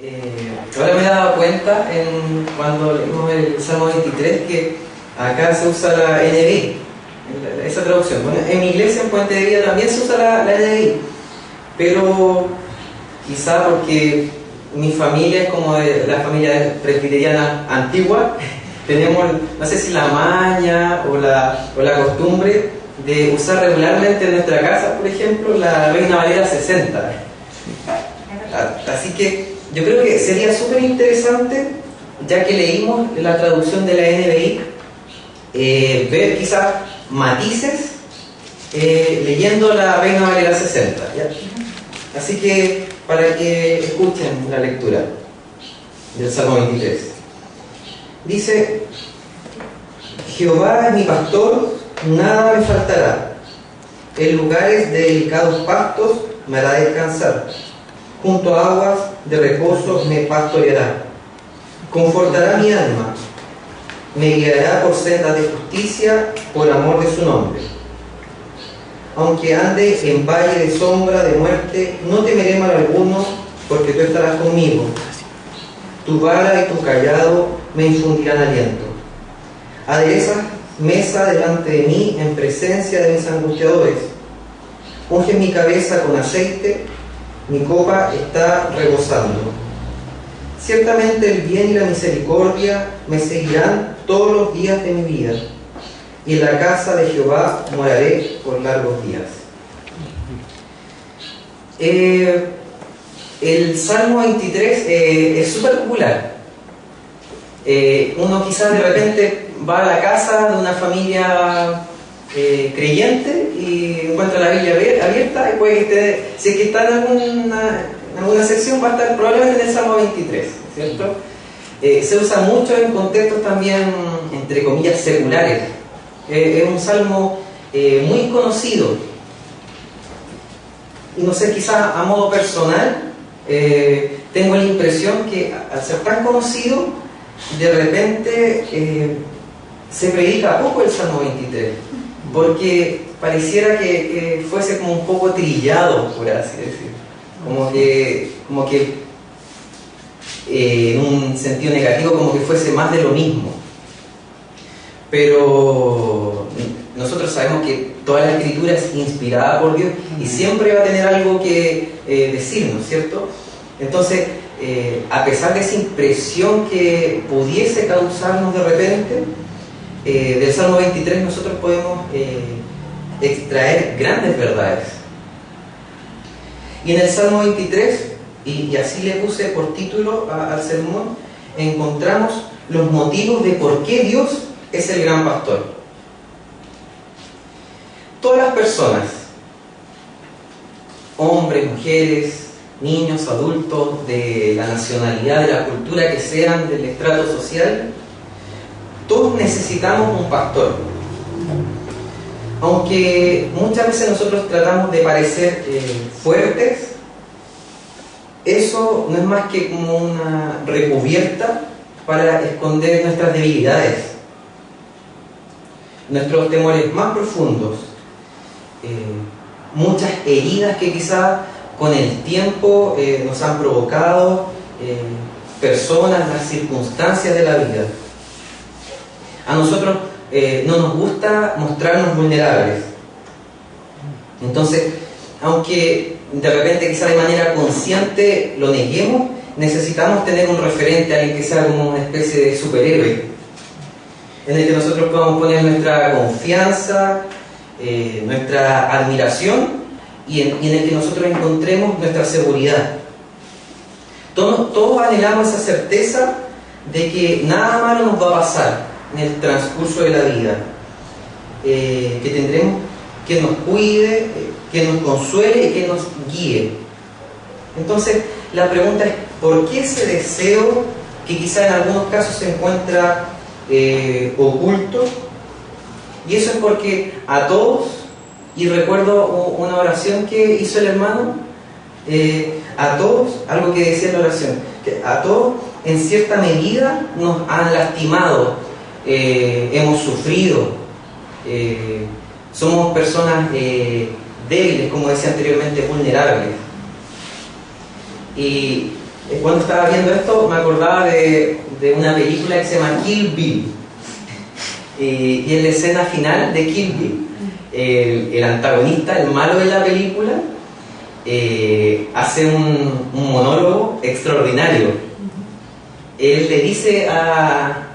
Ahora me he dado cuenta cuando leímos el Salmo 23 que acá se usa la NBI, esa traducción. Bueno, en mi iglesia, en Puente de Vida, también se usa la NBI, pero quizá porque mi familia es como de la familia presbiteriana antigua, tenemos, no sé si la maña o la costumbre de usar regularmente en nuestra casa, por ejemplo, la Reina Valera 60. Así que yo creo que sería súper interesante, ya que leímos la traducción de la NBI, ver quizás matices leyendo la Reina Valera 60, ¿ya? Así que para que escuchen la lectura del Salmo 23. Dice: Jehová es mi pastor, nada me faltará. En lugares de delicados pastos me hará descansar. Junto a aguas de reposo me pastoreará. Confortará mi alma. Me guiará por sendas de justicia por amor de su nombre. Aunque ande en valle de sombra de muerte, no temeré mal alguno, porque tú estarás conmigo. Tu vara y tu cayado me infundirán aliento. Aderezas mesa delante de mí en presencia de mis angustiadores. Unge mi cabeza con aceite, mi copa está rebosando. Ciertamente el bien y la misericordia me seguirán todos los días de mi vida, y en la casa de Jehová moraré por largos días. El Salmo 23 es súper popular. Uno quizás de repente va a la casa de una familia creyente y encuentra la Biblia abierta, y puede que si es que está en alguna sección, va a estar probablemente en el Salmo 23, ¿cierto? Se usa mucho en contextos también, entre comillas, seculares. Es un salmo muy conocido, y no sé, quizás a modo personal tengo la impresión que al ser tan conocido, de repente se predica poco el Salmo 23, porque pareciera que fuese como un poco trillado, por así decir, como que en un sentido negativo, como que fuese más de lo mismo. Pero nosotros sabemos que toda la escritura es inspirada por Dios y siempre va a tener algo que decirnos, ¿cierto? Entonces, a pesar de esa impresión que pudiese causarnos de repente, del Salmo 23 nosotros podemos extraer grandes verdades. Y en el Salmo 23, y así le puse por título al sermón, encontramos los motivos de por qué Dios es el gran pastor. Todas las personas, hombres, mujeres, niños, adultos, de la nacionalidad, de la cultura que sean, del estrato social, todos necesitamos un pastor. Aunque muchas veces nosotros tratamos de parecer fuertes, eso no es más que como una recubierta para esconder nuestras debilidades, nuestros temores más profundos, muchas heridas que quizá con el tiempo nos han provocado personas, las circunstancias de la vida. A nosotros no nos gusta mostrarnos vulnerables. Entonces, aunque de repente quizá de manera consciente lo neguemos, necesitamos tener un referente, alguien que sea como una especie de superhéroe, en el que nosotros podamos poner nuestra confianza, nuestra admiración, y en el que nosotros encontremos nuestra seguridad. Todos anhelamos esa certeza de que nada malo nos va a pasar en el transcurso de la vida, que tendremos quien nos cuide, que nos consuele y que nos guíe. Entonces la pregunta es: ¿por qué ese deseo que quizá en algunos casos se encuentra oculto? Y eso es porque a todos, y recuerdo una oración que hizo el hermano, a todos, algo que decía en la oración, que a todos en cierta medida nos han lastimado, hemos sufrido, somos personas débiles, como decía anteriormente, vulnerables. Y Cuando estaba viendo esto me acordaba de una película que se llama Kill Bill. Y en la escena final de Kill Bill, el antagonista, el malo de la película, hace un monólogo extraordinario. Él le dice a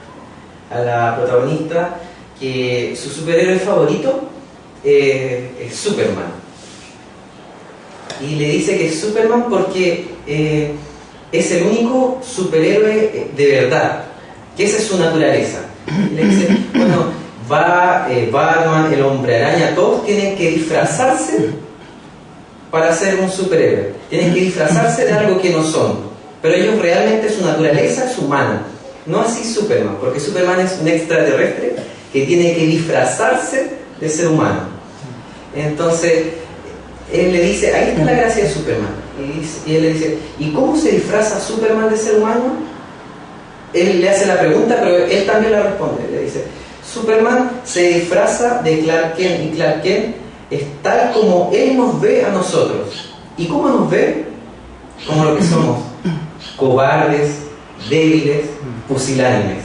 la protagonista que su superhéroe favorito es Superman. Y le dice que es Superman porque es el único superhéroe de verdad, que esa es su naturaleza. Y le dice, bueno, Batman, el Hombre Araña, todos tienen que disfrazarse para ser un superhéroe. Tienen que disfrazarse de algo que no son. Pero ellos realmente, su naturaleza es humana. No así Superman, porque Superman es un extraterrestre que tiene que disfrazarse de ser humano. Entonces, él le dice, ahí está la gracia de Superman. Y él le dice, ¿y cómo se disfraza Superman de ser humano? Él le hace la pregunta, pero él también la responde. Le dice, Superman se disfraza de Clark Kent, y Clark Kent es tal como él nos ve a nosotros. ¿Y cómo nos ve? Como lo que somos, cobardes, débiles, pusilánimes.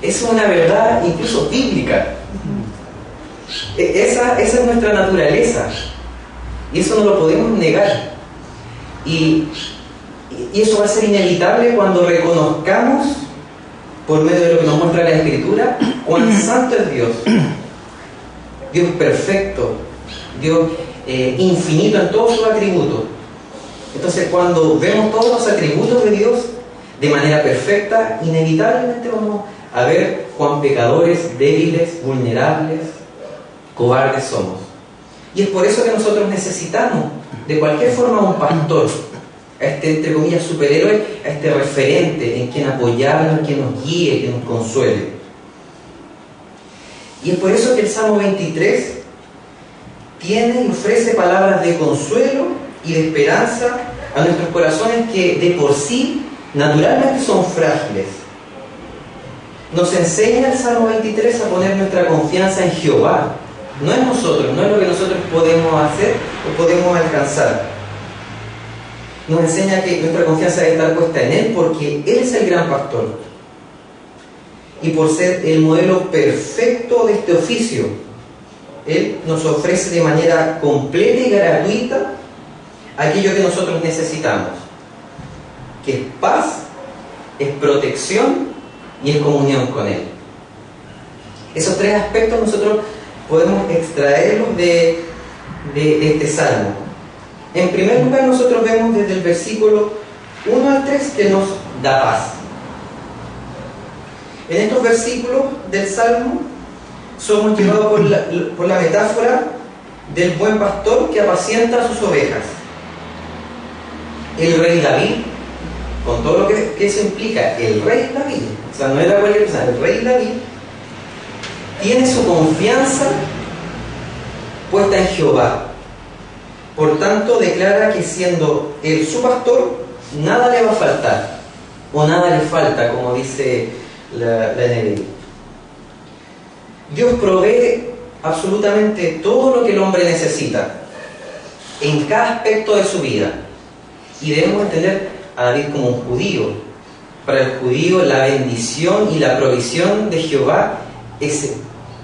Es una verdad incluso bíblica. Esa es nuestra naturaleza, y eso no lo podemos negar. Y eso va a ser inevitable cuando reconozcamos, por medio de lo que nos muestra la Escritura, cuán santo es Dios. Dios perfecto, Dios infinito en todos sus atributos. Entonces, cuando vemos todos los atributos de Dios de manera perfecta, inevitablemente vamos a ver cuán pecadores, débiles, vulnerables, cobardes somos. Y es por eso que nosotros necesitamos de cualquier forma un pastor, a este, entre comillas, superhéroe, a este referente en quien apoyarnos, en quien nos guíe, que nos consuele. Y es por eso que el Salmo 23 tiene y ofrece palabras de consuelo y de esperanza a nuestros corazones que de por sí naturalmente son frágiles. Nos enseña el Salmo 23 a poner nuestra confianza en Jehová, no en nosotros, no en lo que nosotros podemos hacer o podemos alcanzar. Nos enseña que nuestra confianza debe estar puesta en Él, porque Él es el gran pastor. Y por ser el modelo perfecto de este oficio, Él nos ofrece de manera completa y gratuita aquello que nosotros necesitamos, que es paz, es protección y es comunión con Él. Esos tres aspectos nosotros podemos extraerlos de este salmo. En primer lugar, nosotros vemos desde el versículo 1 al 3 que nos da paz. En estos versículos del salmo somos llevados por la metáfora del buen pastor que apacienta a sus ovejas. El rey David, con todo lo que eso implica, el rey David, o sea, no era cualquier persona, el rey David tiene su confianza puesta en Jehová. Por tanto, declara que siendo él su pastor, nada le va a faltar, o nada le falta, como dice la NBI. Dios provee absolutamente todo lo que el hombre necesita, en cada aspecto de su vida. Y debemos entender a David como un judío. Para el judío, la bendición y la provisión de Jehová es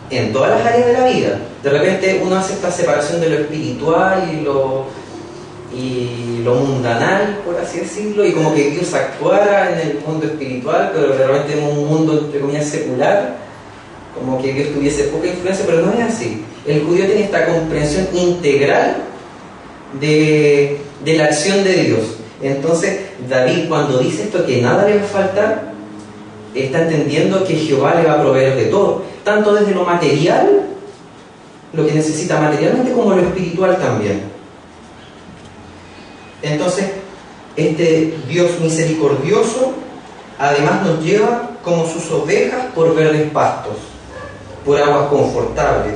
en todas las áreas de la vida. De repente uno hace esta separación de lo espiritual y lo mundanal, por así decirlo, y como que Dios actuara en el mundo espiritual, pero de repente en un mundo, entre comillas, secular, como que Dios tuviese poca influencia, pero no es así. El judío tiene esta comprensión integral de la acción de Dios. Entonces, David, cuando dice esto, que nada le va a faltar, está entendiendo que Jehová le va a proveer de todo, tanto desde lo material, lo que necesita materialmente, como lo espiritual también. Entonces, este Dios misericordioso además nos lleva como sus ovejas por verdes pastos, por aguas confortables.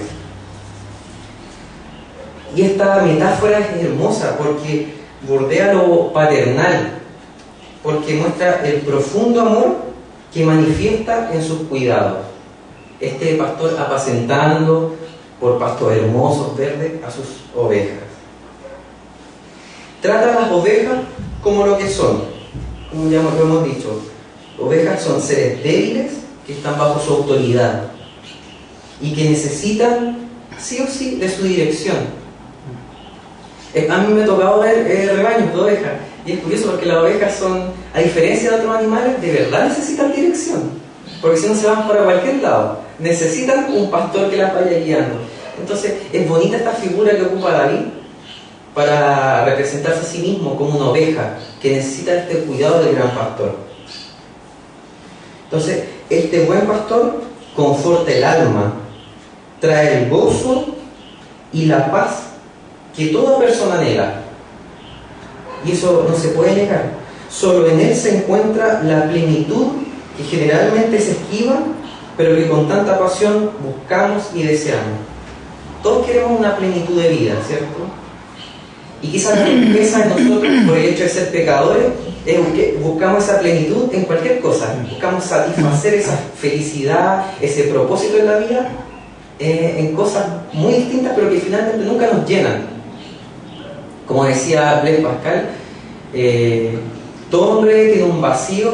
Y esta metáfora es hermosa porque bordea lo paternal, porque muestra el profundo amor que manifiesta en sus cuidados. Este pastor apacentando por pastos hermosos, verdes, a sus ovejas. trata a las ovejas como lo que son, como ya lo hemos dicho. Ovejas son seres débiles que están bajo su autoridad y que necesitan sí o sí de su dirección. A mí me ha tocado ver rebaños de ovejas, y es curioso porque las ovejas son, a diferencia de otros animales, de verdad necesitan dirección, porque si no se van para cualquier lado, necesitan un pastor que las vaya guiando. Entonces es bonita esta figura que ocupa David para representarse a sí mismo como una oveja que necesita este cuidado del gran pastor. Entonces este buen pastor conforta el alma, trae el gozo y la paz que toda persona anhela, y eso no se puede negar. Solo en él se encuentra la plenitud que generalmente se esquiva, pero que con tanta pasión buscamos y deseamos. Todos queremos una plenitud de vida, ¿cierto? Y quizás la riqueza de nosotros, por el hecho de ser pecadores, es que buscamos esa plenitud en cualquier cosa. Buscamos satisfacer esa felicidad, ese propósito en la vida, en cosas muy distintas, pero que finalmente nunca nos llenan. Como decía Blaise Pascal, todo hombre tiene un vacío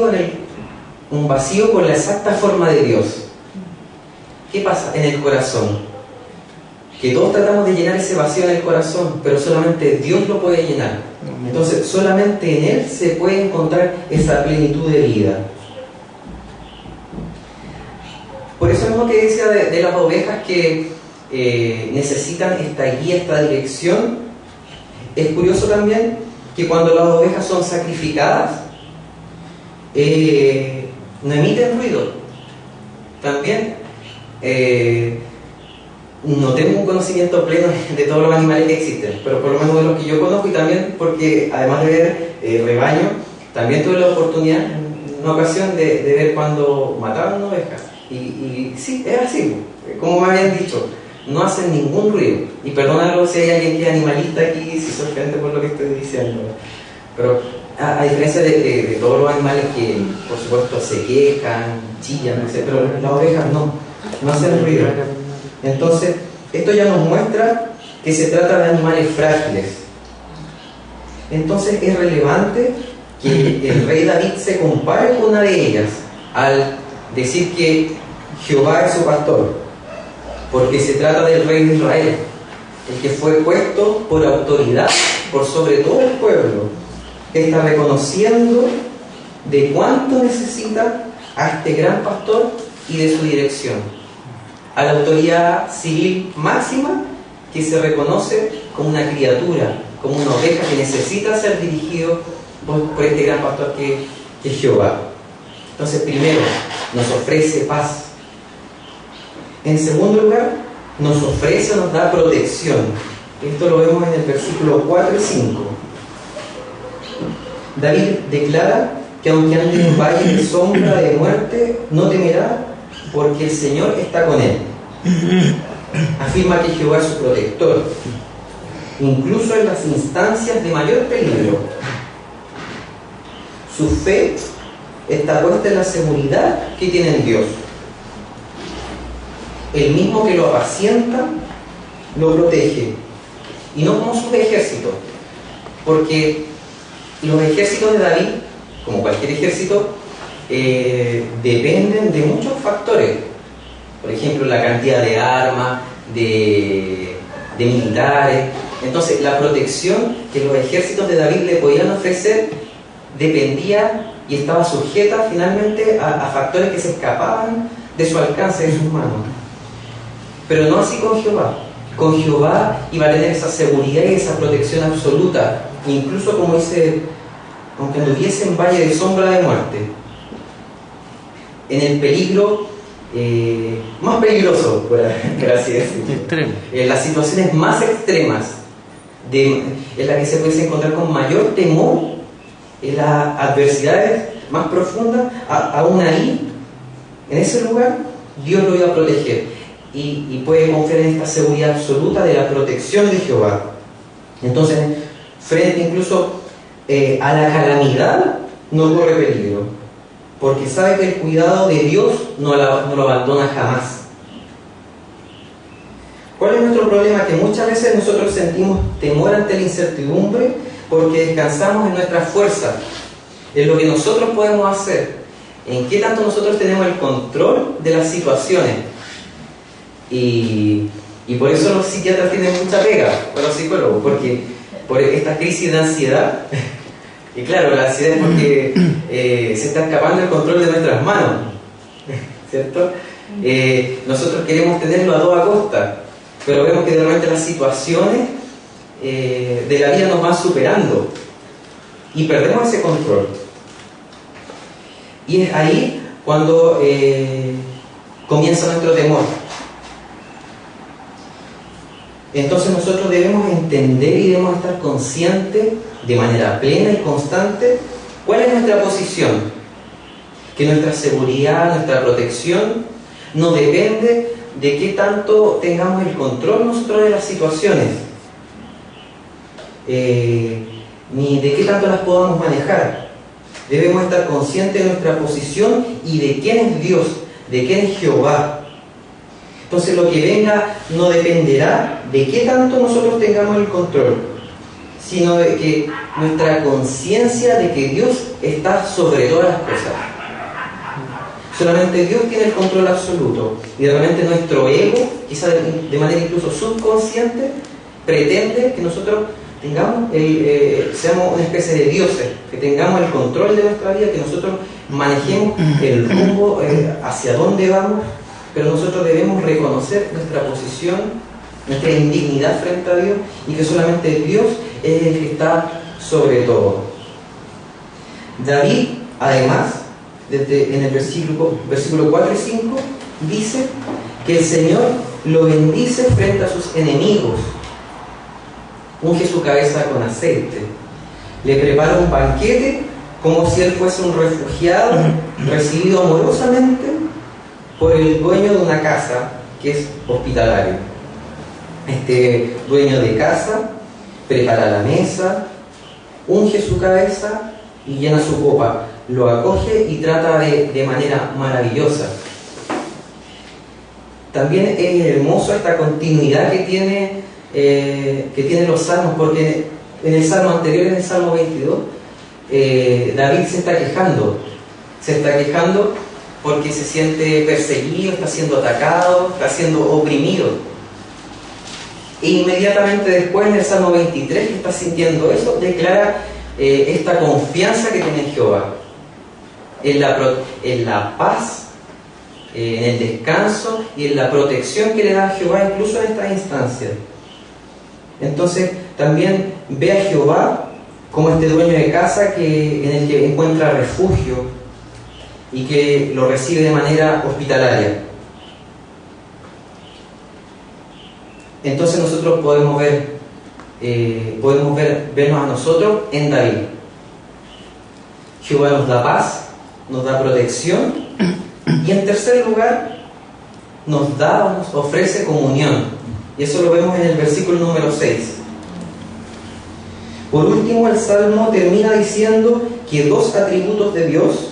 con la exacta forma de Dios. ¿Qué pasa en el corazón? Que todos tratamos de llenar ese vacío en el corazón, pero solamente Dios lo puede llenar. Entonces solamente en Él se puede encontrar esa plenitud de vida. Por eso mismo que decía de las ovejas que necesitan esta guía, esta dirección. Es curioso también que cuando las ovejas son sacrificadas, no emiten ruido. También no tengo un conocimiento pleno de todos los animales que existen, pero por lo menos de los que yo conozco, y también porque además de ver rebaño, también tuve la oportunidad en una ocasión de ver cuando mataban una oveja. Y sí, es así, como me habían dicho. No hacen ningún ruido. Y perdónalo si hay alguien que es animalista aquí, si sorprende por lo que estoy diciendo. Pero a diferencia de todos los animales que, por supuesto, se quejan, chillan, no sé, pero las ovejas no hacen ruido. Entonces, esto ya nos muestra que se trata de animales frágiles. Entonces, es relevante que el rey David se compare con una de ellas al decir que Jehová es su pastor. Porque se trata del rey de Israel, el que fue puesto por autoridad por sobre todo el pueblo. Está reconociendo de cuánto necesita a este gran pastor y de su dirección. A la autoridad civil máxima, que se reconoce como una criatura, como una oveja que necesita ser dirigido por este gran pastor que es Jehová. Entonces, primero, nos ofrece paz. En segundo lugar, nos ofrece, nos da protección. Esto lo vemos en el versículo 4 y 5. David declara que aunque ande en valle de sombra de muerte, no temerá, porque el Señor está con él. Afirma que Jehová es su protector, incluso en las instancias de mayor peligro. Su fe está puesta en la seguridad que tiene en Dios. El mismo que lo apacienta, lo protege. Y no como sus ejércitos, porque los ejércitos de David, como cualquier ejército, dependen de muchos factores. Por ejemplo, la cantidad de armas, de militares. Entonces, la protección que los ejércitos de David le podían ofrecer dependía y estaba sujeta finalmente a factores que se escapaban de su alcance, de sus manos. Pero no así con Jehová. Con Jehová iba a tener esa seguridad y esa protección absoluta, incluso como dice, aunque anduviese en valle de sombra de muerte, en el peligro más peligroso, por así decirlo, en las situaciones más extremas, en las que se puede encontrar con mayor temor, en las adversidades más profundas, aún ahí, en ese lugar, Dios lo iba a proteger. Y puede confiar en esta seguridad absoluta de la protección de Jehová. Entonces, frente incluso a la calamidad, no corre peligro, porque sabe que el cuidado de Dios no lo abandona jamás. ¿Cuál es nuestro problema? Que muchas veces nosotros sentimos temor ante la incertidumbre porque descansamos en nuestra fuerza, en lo que nosotros podemos hacer, en qué tanto nosotros tenemos el control de las situaciones. Y por eso los psiquiatras tienen mucha pega, o los psicólogos, porque por esta crisis de ansiedad, y claro, la ansiedad es porque se está escapando el control de nuestras manos, ¿cierto? Nosotros queremos tenerlo a toda costa, pero vemos que de repente las situaciones de la vida nos van superando y perdemos ese control. Y es ahí cuando comienza nuestro temor. Entonces nosotros debemos entender y debemos estar conscientes de manera plena y constante cuál es nuestra posición, que nuestra seguridad, nuestra protección no depende de qué tanto tengamos el control nosotros de las situaciones, ni de qué tanto las podamos manejar. Debemos estar conscientes de nuestra posición y de quién es Dios, de quién es Jehová. Entonces lo que venga no dependerá de qué tanto nosotros tengamos el control, sino de que nuestra conciencia de que Dios está sobre todas las cosas. Solamente Dios tiene el control absoluto, y realmente nuestro ego, quizá de manera incluso subconsciente, pretende que nosotros tengamos seamos una especie de dioses, que tengamos el control de nuestra vida, que nosotros manejemos el rumbo hacia dónde vamos. Pero nosotros debemos reconocer nuestra posición, nuestra indignidad frente a Dios, y que solamente Dios es el que está sobre todo. David, además, en el versículo 4 y 5, dice que el Señor lo bendice frente a sus enemigos, unge su cabeza con aceite, le prepara un banquete como si él fuese un refugiado, recibido amorosamente por el dueño de una casa que es hospitalario. Este dueño de casa prepara la mesa, unge su cabeza y llena su copa, lo acoge y trata de manera maravillosa. También es hermoso esta continuidad que tienen los salmos, porque en el salmo anterior, en el salmo 22, David se está quejando porque se siente perseguido, está siendo atacado, está siendo oprimido. E inmediatamente después, en el Salmo 23, que está sintiendo eso, declara esta confianza que tiene en Jehová, en la paz, en el descanso y en la protección que le da a Jehová incluso en estas instancias. Entonces también ve a Jehová como este dueño de casa en el que encuentra refugio y que lo recibe de manera hospitalaria. Entonces nosotros podemos vernos a nosotros en David. Jehová nos da paz, nos da protección, y en tercer lugar nos ofrece comunión, y eso lo vemos en el versículo número 6. Por último, el Salmo termina diciendo que dos atributos de Dios,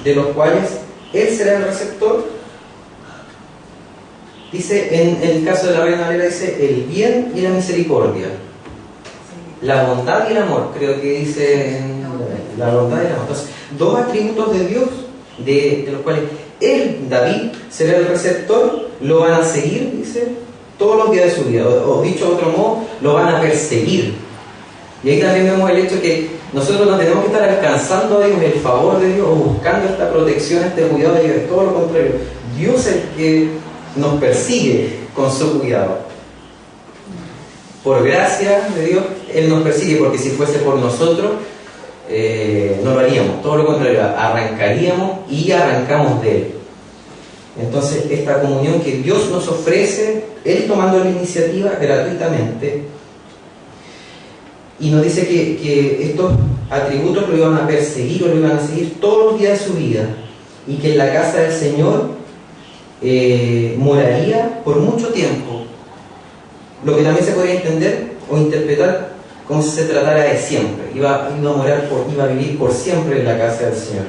de los cuales Él será el receptor, dice, en el caso de la Reina Valera, dice el bien y la misericordia, la bondad y el amor, creo que dice la bondad y el amor. Entonces, dos atributos de Dios, de los cuales Él, David, será el receptor, lo van a seguir, dice, todos los días de su vida, o dicho de otro modo, lo van a perseguir. Y ahí también vemos el hecho que nosotros no tenemos que estar alcanzando a Dios, el favor de Dios, o buscando esta protección, este cuidado de Dios. Es todo lo contrario. Dios es el que nos persigue con su cuidado. Por gracia de Dios, Él nos persigue, porque si fuese por nosotros, no lo haríamos. Todo lo contrario, arrancaríamos y arrancamos de Él. Entonces, esta comunión que Dios nos ofrece, Él tomando la iniciativa gratuitamente, y nos dice que estos atributos lo iban a perseguir o lo iban a seguir todos los días de su vida, y que en la casa del Señor moraría por mucho tiempo, lo que también se podría entender o interpretar como si se tratara de siempre. Iba a vivir por siempre en la casa del Señor.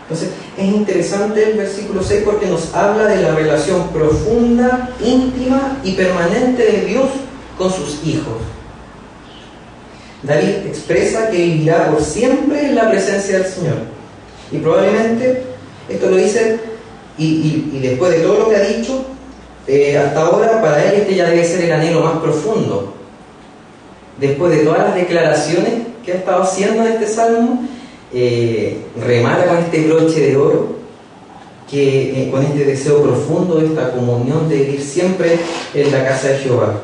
Entonces es interesante el versículo 6, porque nos habla de la relación profunda, íntima y permanente de Dios con sus hijos. David expresa que vivirá por siempre en la presencia del Señor. Y probablemente esto lo dice, y después de todo lo que ha dicho, hasta ahora para él este ya debe ser el anhelo más profundo. Después de todas las declaraciones que ha estado haciendo en este salmo, remata con este broche de oro, con este deseo profundo de esta comunión de vivir siempre en la casa de Jehová.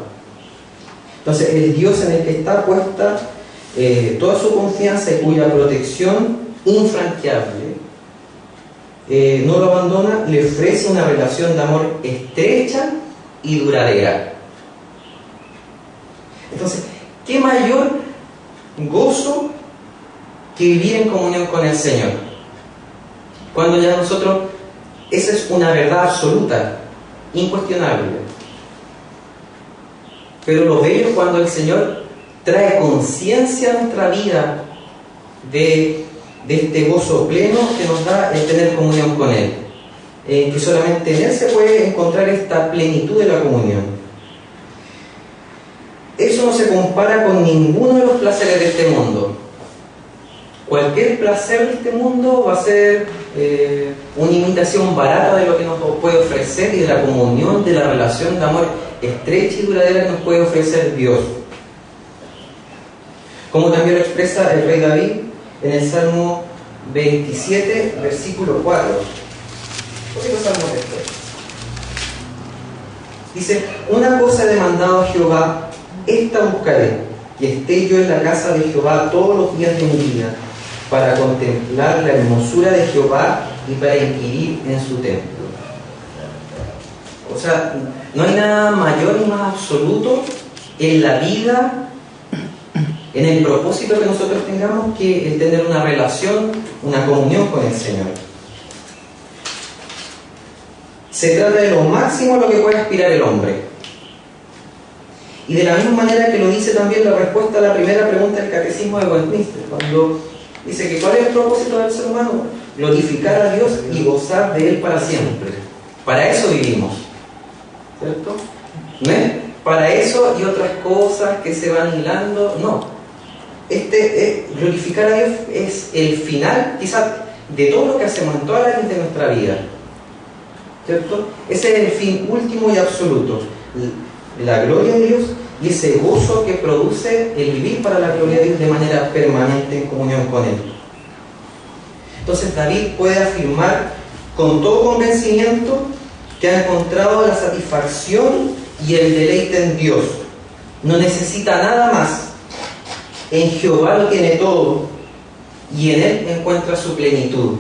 Entonces el Dios en el que está puesta toda su confianza y cuya protección infranqueable no lo abandona, le ofrece una relación de amor estrecha y duradera. Entonces, ¿qué mayor gozo que vivir en comunión con el Señor? Cuando ya nosotros, esa es una verdad absoluta, incuestionable. Pero lo bello es cuando el Señor trae conciencia a nuestra vida de este gozo pleno que nos da el tener comunión con Él. Que solamente en Él se puede encontrar esta plenitud de la comunión. Eso no se compara con ninguno de los placeres de este mundo. Cualquier placer de este mundo va a ser una imitación barata de lo que nos puede ofrecer y de la comunión, de la relación de amor estrecha y duradera que nos puede ofrecer Dios. Como también lo expresa el rey David en el Salmo 27, versículo 4. ¿Por qué los salmos estos? Dice: una cosa he demandado a Jehová, esta buscaré, que esté yo en la casa de Jehová todos los días de mi vida, para contemplar la hermosura de Jehová y para inquirir en su templo. O sea, no hay nada mayor y más absoluto en la vida, en el propósito que nosotros tengamos, que el tener una relación, una comunión con el Señor. Se trata de lo máximo a lo que puede aspirar el hombre. Y de la misma manera que lo dice también la respuesta a la primera pregunta del Catecismo de Westminster, cuando dice que ¿cuál es el propósito del ser humano? Glorificar a Dios y gozar de Él para siempre. Para eso vivimos, ¿cierto? ¿No es para eso y otras cosas que se van hilando? No. Glorificar a Dios es el final, quizás, de todo lo que hacemos en toda la vida de nuestra vida, ¿cierto? Ese es el fin último y absoluto, la gloria de Dios y ese gozo que produce el vivir para la gloria de Dios de manera permanente en comunión con Él. Entonces David puede afirmar con todo convencimiento que ha encontrado la satisfacción y el deleite en Dios. No necesita nada más. En Jehová lo tiene todo y en Él encuentra su plenitud.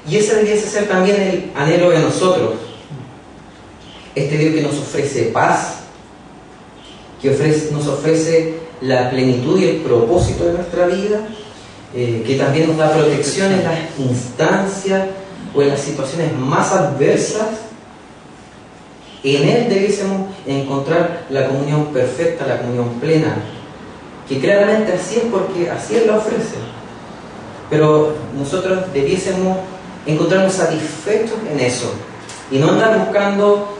Y ese debiese ser también el anhelo de nosotros. Este Dios que nos ofrece paz, que nos ofrece la plenitud y el propósito de nuestra vida, que también nos da protección en las instancias o en las situaciones más adversas. En Él debiésemos encontrar la comunión perfecta, la comunión plena, que claramente así es porque así Él la ofrece. Pero nosotros debiésemos encontrarnos satisfechos en eso y no andar buscando,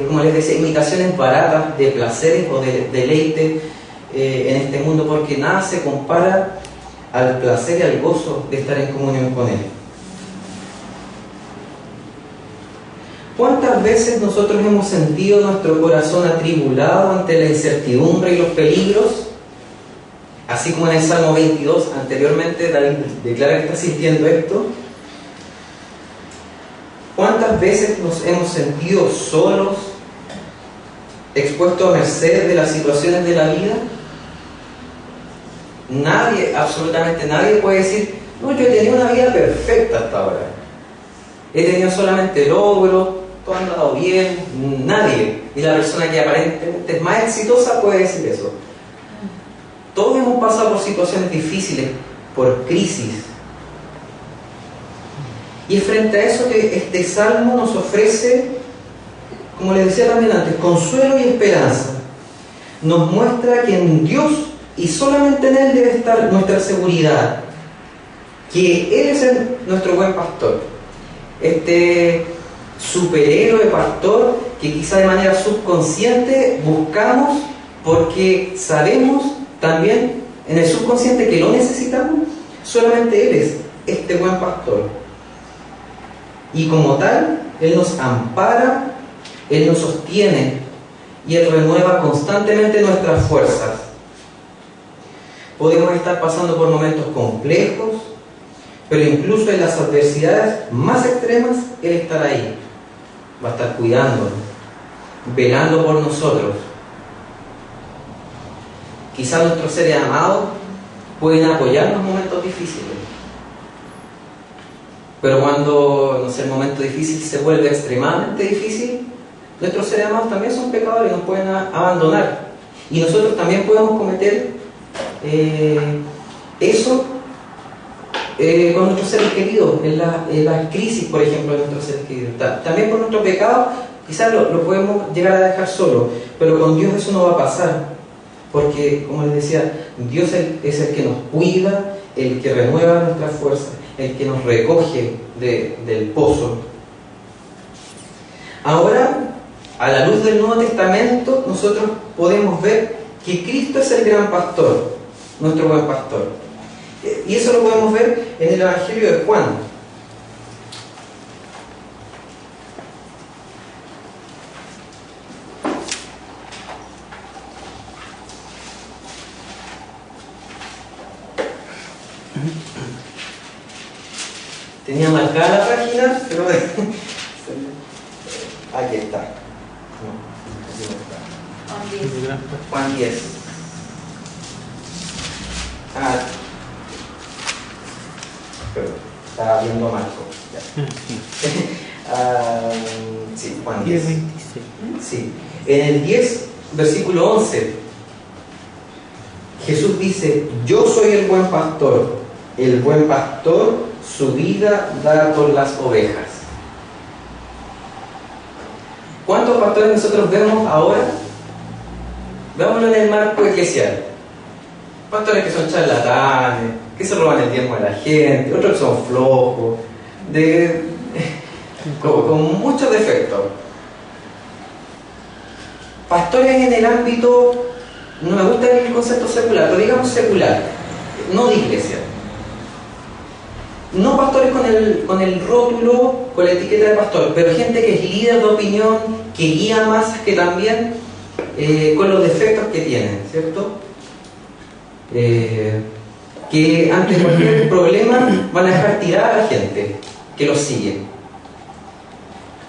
como les decía, imitaciones baratas de placeres o de deleite en este mundo, porque nada se compara al placer y al gozo de estar en comunión con Él. ¿Cuántas veces nosotros hemos sentido nuestro corazón atribulado ante la incertidumbre y los peligros? Así como en el Salmo 22, anteriormente David declara que está sintiendo esto. ¿Cuántas veces nos hemos sentido solos, expuestos a merced de las situaciones de la vida? Nadie, absolutamente nadie puede decir: no, yo he tenido una vida perfecta hasta ahora. He tenido solamente logros, todo ha andado bien. Nadie, ni la persona que aparentemente es más exitosa puede decir eso. Todos hemos pasado por situaciones difíciles, por crisis. Y es frente a eso que este salmo nos ofrece, como les decía también antes, consuelo y esperanza. Nos muestra que en Dios y solamente en Él debe estar nuestra seguridad, que Él es nuestro buen pastor, este superhéroe pastor que quizá de manera subconsciente buscamos porque sabemos también en el subconsciente que lo necesitamos. Solamente Él es este buen pastor. Y como tal, Él nos ampara, Él nos sostiene y Él renueva constantemente nuestras fuerzas. Podemos estar pasando por momentos complejos, pero incluso en las adversidades más extremas, Él estará ahí. Va a estar cuidándonos, velando por nosotros. Quizás nuestros seres amados pueden apoyarnos en momentos difíciles. Pero cuando, no sé, el momento difícil se vuelve extremadamente difícil, nuestros seres amados también son pecadores y nos pueden abandonar. Y nosotros también podemos cometer eso con nuestros seres queridos, en la crisis, por ejemplo, de nuestros seres queridos. También por nuestro pecado, quizás lo podemos llegar a dejar solo, pero con Dios eso no va a pasar. Porque, como les decía, Dios es el que nos cuida, el que renueva nuestras fuerzas, el que nos recoge del pozo. Ahora, a la luz del Nuevo Testamento, nosotros podemos ver que Cristo es el gran pastor, nuestro buen pastor. Y eso lo podemos ver en el Evangelio de Juan. Tenía marcada la página, pero aquí está. No, aquí no está. Juan 10. Perdón, estaba viendo Marco. Ya. Sí, Juan 10. 10:26. Sí. En el 10, versículo 11, Jesús dice: yo soy el buen pastor. El buen pastor su vida da por las ovejas. ¿Cuántos pastores nosotros vemos ahora? Veámoslo en el marco eclesial. Pastores que son charlatanes, que se roban el tiempo de la gente, otros que son flojos, con muchos defectos. Pastores en el ámbito, no me gusta el concepto secular, pero digamos secular, no de iglesia. No pastores con el rótulo, con la etiqueta de pastor, pero gente que es líder de opinión, que guía masas, que también con los defectos que tienen, ¿cierto? Que ante cualquier problema van a dejar tirar a la gente que los sigue.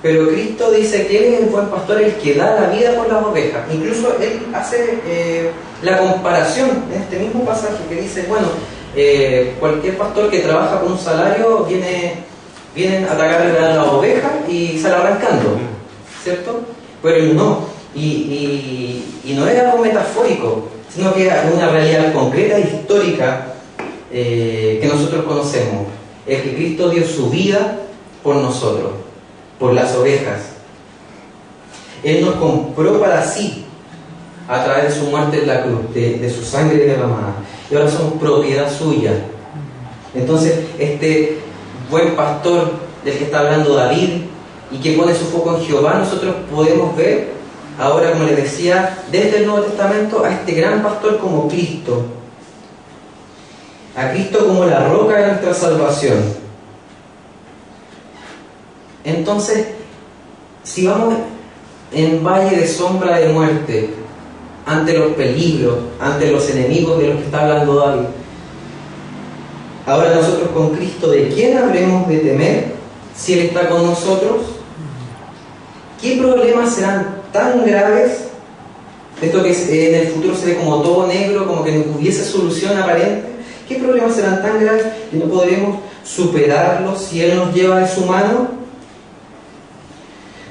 Pero Cristo dice que Él es el buen pastor, el que da la vida por las ovejas. Incluso Él hace la comparación en este mismo pasaje que dice, bueno, cualquier pastor que trabaja con un salario viene a atacarle a la oveja y sale arrancando, ¿cierto? Pero Él no, y no es algo metafórico, sino que es una realidad concreta e histórica que nosotros conocemos. Es que Cristo dio su vida por nosotros, por las ovejas. Él nos compró para sí a través de su muerte en la cruz, de su sangre derramada, y ahora somos propiedad suya. Entonces, este buen pastor del que está hablando David y que pone su foco en Jehová, nosotros podemos ver ahora, como les decía, desde el Nuevo Testamento a este gran pastor como Cristo, a Cristo como la roca de nuestra salvación. Entonces, si vamos en valle de sombra de muerte, ante los peligros, ante los enemigos de los que está hablando David, ahora nosotros con Cristo, ¿de quién habremos de temer si Él está con nosotros? ¿Qué problemas serán tan graves? Esto que en el futuro se ve como todo negro, como que no hubiese solución aparente. ¿Qué problemas serán tan graves que no podremos superarlos si Él nos lleva de su mano?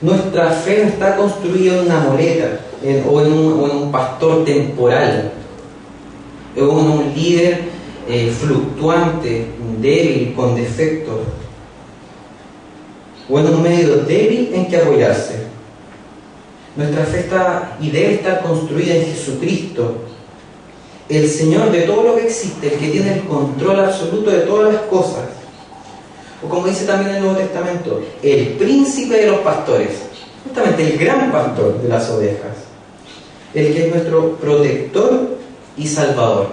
Nuestra fe no está construida en una muleta o en un pastor temporal, o en un líder fluctuante, débil, con defectos, o en un medio débil en que apoyarse. Nuestra fe está y debe estar construida en Jesucristo, el Señor de todo lo que existe, el que tiene el control absoluto de todas las cosas. O como dice también el Nuevo Testamento, el príncipe de los pastores, justamente el gran pastor de las ovejas. el que es nuestro protector y salvador.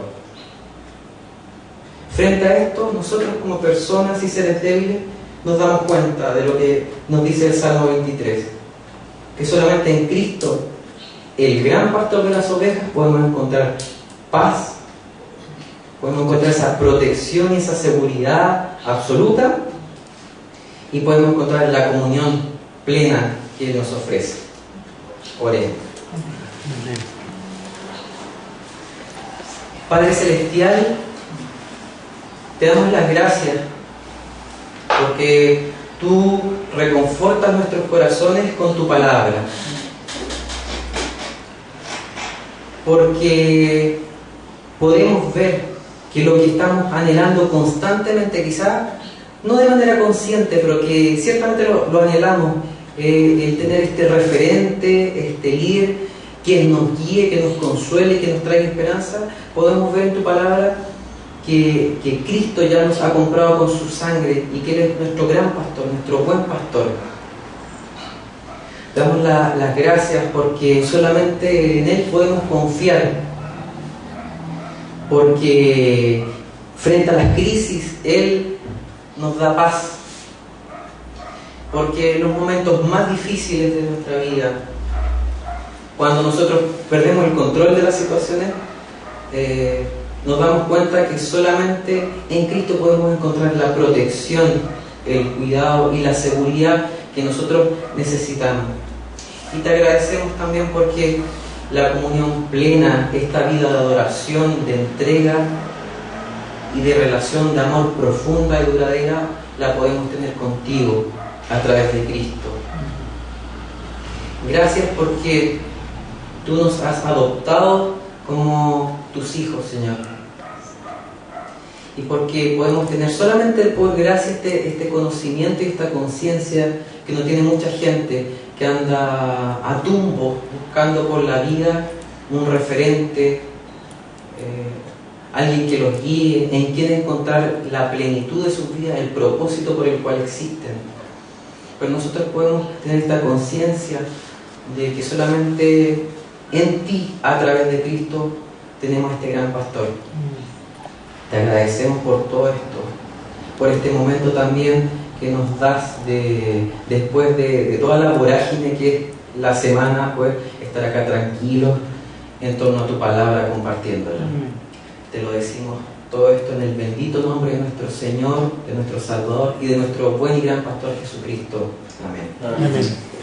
Frente a esto, nosotros como personas y seres débiles nos damos cuenta de lo que nos dice el Salmo 23, que solamente en Cristo, el gran pastor de las ovejas, podemos encontrar paz, podemos encontrar esa protección y esa seguridad absoluta, y podemos encontrar la comunión plena que Él nos ofrece. Oremos. Padre Celestial, te damos las gracias porque tú reconfortas nuestros corazones con tu palabra, porque podemos ver que lo que estamos anhelando constantemente, quizás no de manera consciente, pero que ciertamente lo anhelamos, el tener este referente, este líder que nos guíe, que nos consuele, que nos traiga esperanza. Podemos ver en tu palabra que Cristo ya nos ha comprado con su sangre y que Él es nuestro gran pastor, nuestro buen pastor. Damos las gracias porque solamente en Él podemos confiar, porque frente a las crisis Él nos da paz, porque en los momentos más difíciles de nuestra vida, cuando nosotros perdemos el control de las situaciones, nos damos cuenta que solamente en Cristo podemos encontrar la protección, el cuidado y la seguridad que nosotros necesitamos. Y te agradecemos también porque la comunión plena, esta vida de adoración, de entrega y de relación de amor profunda y duradera, la podemos tener contigo a través de Cristo. Gracias porque tú nos has adoptado como tus hijos, Señor. Y porque podemos tener solamente por gracia este conocimiento y esta conciencia que no tiene mucha gente, que anda a tumbo buscando por la vida un referente, alguien que los guíe, en quien encontrar la plenitud de sus vidas, el propósito por el cual existen. Pero nosotros podemos tener esta conciencia de que solamente en ti, a través de Cristo, tenemos este gran pastor. Te agradecemos por todo esto, por este momento también que nos das después de toda la vorágine que es la semana, pues estar acá tranquilos en torno a tu palabra compartiéndola. Te lo decimos todo esto en el bendito nombre de nuestro Señor, de nuestro Salvador y de nuestro buen y gran pastor Jesucristo. Amén. Amén.